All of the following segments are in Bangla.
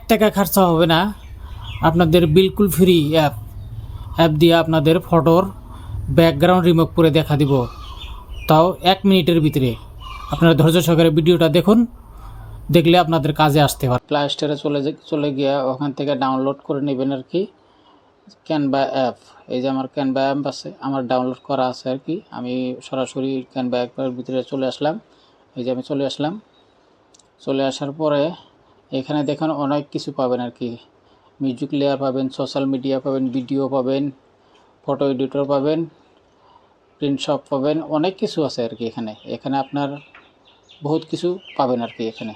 টাকা খরচা হবে না, আপনাদের বিলকুল ফ্রি অ্যাপ দিয়ে আপনাদের ফটোর ব্যাকগ্রাউন্ড রিমুভ করে দেখা দিব, তাও 1 মিনিটের ভিতরে। আপনারা ধৈর্য সহকারে ভিডিওটা দেখুন, দেখলে আপনাদের কাজে আসতে পারে। প্লে স্টোরে চলে গিয়ে ওখান থেকে ডাউনলোড করে নেবেন আর কি ক্যানভা অ্যাপ। এই যে আমার ক্যানভা অ্যাপ আছে, আমার ডাউনলোড করা আছে আর কি। আমি সরাসরি ক্যানভা অ্যাপের ভিতরে চলে আসলাম। এই যে আমি চলে আসলাম। চলে আসার পরে এখানে দেখুন অনেক কিছু পাবেন আর কি। মিউজিক লেয়ার পাবেন, সোশ্যাল মিডিয়া পাবেন, ভিডিও পাবেন, ফটো এডিটর পাবেন, প্রিন্ট শপ পাবেন, অনেক কিছু আছে আর কি। এখানে আপনার বহুত কিছু পাবেন আর কি এখানে।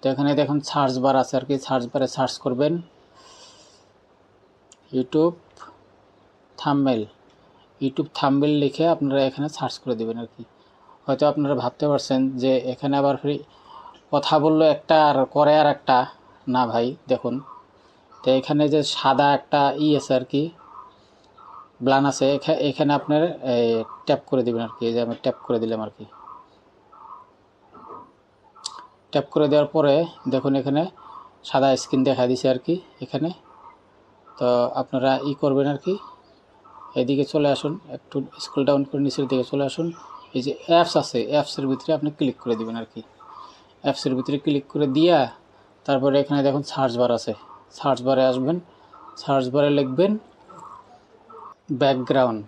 তো এখানে দেখুন সার্চ বার আছে আর কি। সার্চ বারে সার্চ করবেন ইউটিউব থাম্বনেল লিখে আপনারা এখানে সার্চ করে দেবেন আর কি। হয়তো আপনারা ভাবতে পারছেন যে এখানে আবার কথা বললো একটা আর করে আর একটা, না ভাই দেখুন। তো এখানে যে সাদা একটা আছে আর কি, ব্লান আছে, এখানে আপনার ট্যাপ করে দেবেন আর কি। এই যে আমি ট্যাপ করে দিলাম আর কি। ট্যাপ করে দেওয়ার পরে দেখুন এখানে সাদা স্ক্রিন দেখা দিছে আর কি এখানে। তো আপনারা করবেন আর কি, এদিকে চলে আসুন, একটু স্ক্রল ডাউন করে নিচের দিকে চলে আসুন। এই যে অ্যাপস আছে, অ্যাপসের ভিতরে আপনি ক্লিক করে দেবেন আর কি। অ্যাপসের ভিতরে ক্লিক করে দিয়া তারপরে এখানে দেখুন সার্চ বার আছে। সার্চ বারে আসবেন, সার্চ বারে লিখবেন ব্যাকগ্রাউন্ড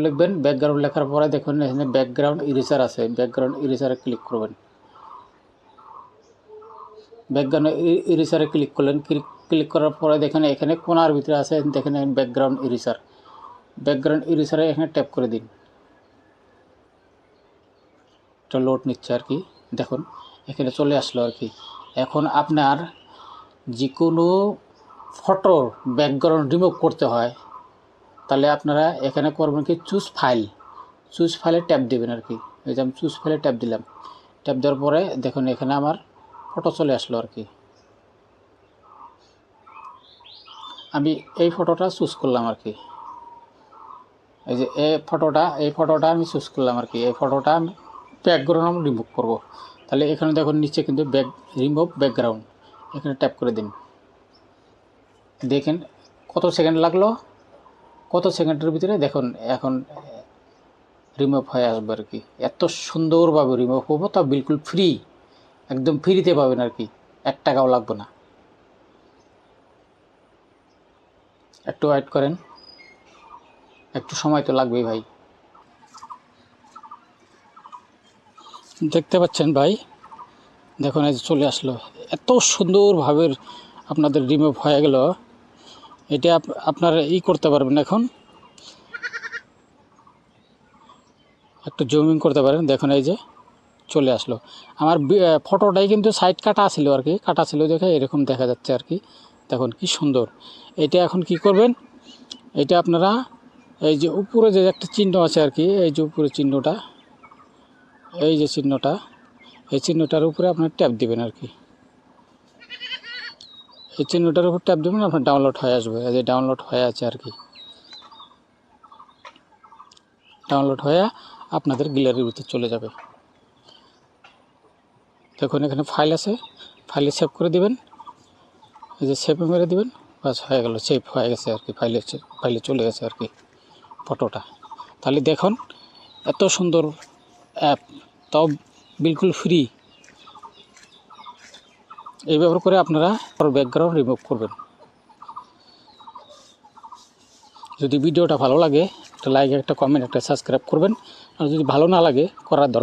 লিখবেন। ব্যাকগ্রাউন্ড লেখার পরে দেখুন এখানে ব্যাকগ্রাউন্ড ইরেজার আছে, ব্যাকগ্রাউন্ড ইরেজারে ক্লিক করবেন। ব্যাকগ্রাউন্ড ইরেজারে ক্লিক করলেন। ক্লিক করার পরে দেখেন এখানে কোনার ভিতরে আছে, দেখেন ব্যাকগ্রাউন্ড ইরেজারে এখানে ট্যাপ করে দিন। এটা লোড নিচ্ছে আর কি। দেখুন এখানে চলে আসলো আর কি। এখন আপনার যে কোনো ফটোর ব্যাকগ্রাউন্ড রিমুভ করতে হয়, তাহলে আপনারা এখানে করবেন কি চুজ ফাইলে ট্যাপ দেবেন আর কি। এই যে আমি চুজ ফাইলে ট্যাপ দিলাম। ট্যাপ দেওয়ার পরে দেখুন এখানে আমার ফটো চলে আসলো আর কি। আমি এই ফটোটা চুজ করলাম আর কি। এই যে এই ফটোটা আমি চুজ করলাম আর কি। এই ফটোটা আমি ব্যাকগ্রাউন্ড আমি রিমুভ করবো। তাহলে এখানে দেখুন নিচে কিন্তু রিমুভ ব্যাকগ্রাউন্ড, এখানে ট্যাপ করে দিন। দেখেন কত সেকেন্ড লাগলো, কত সেকেন্ডের ভিতরে দেখুন এখন রিমুভ হয়ে আসবে আর কি। এত সুন্দরভাবে রিমুভ হবো, তা বিলকুল ফ্রি, একদম ফ্রিতে পাবেন আর কি, 1 টাকাও লাগবে না। একটু ওয়েট করেন, একটু সময় তো লাগবেই ভাই। দেখতে পাচ্ছেন ভাই, দেখুন এই চলে আসলো। এত সুন্দরভাবে আপনাদের রিমুভ হয়ে গেল। এটা আপনারা করতে পারবেন। এখন একটু জুমিং করতে পারেন, দেখুন এই যে চলে আসলো। আমার ফটোটাই কিন্তু সাইড কাটা ছিল আর কি, কাটা ছিল দেখে এরকম দেখা যাচ্ছে আর কি। দেখুন কি সুন্দর। এটা এখন কি করবেন, এটা আপনারা এই যে উপরে যে একটা চিহ্ন আছে আর কি, এই যে উপরে চিহ্নটা, এই যে চিহ্নটা, এই চিহ্নটার উপরে আপনার ট্যাপ দিবেন আর কি। এই চিহ্নটার উপর ট্যাপ দেবেন, আপনার ডাউনলোড হয়ে আসবে। এই যে ডাউনলোড হয়ে আছে আর কি। ডাউনলোড হয়ে আপনাদের গ্যালারির ভিতরে চলে যাবে। দেখুন এখানে ফাইল আছে, ফাইলে সেভ করে দিবেন। এই যে সেভ মেরে দিবেন, বাস হয়ে গেল, সেভ হয়ে গেছে আর কি। ফাইলে চলে গেছে আর কি ফটোটা। তাহলে দেখুন এত সুন্দর অ্যাপ, তাও বিলকুল ফ্রি। এই ব্যবহার করে আপনারা ব্যাকগ্রাউন্ড রিমুভ করবেন। যদি ভিডিওটা ভালো লাগে একটা লাইক, একটা কমেন্ট, একটা সাবস্ক্রাইব করবেন। আর যদি ভালো না লাগে করার দরকার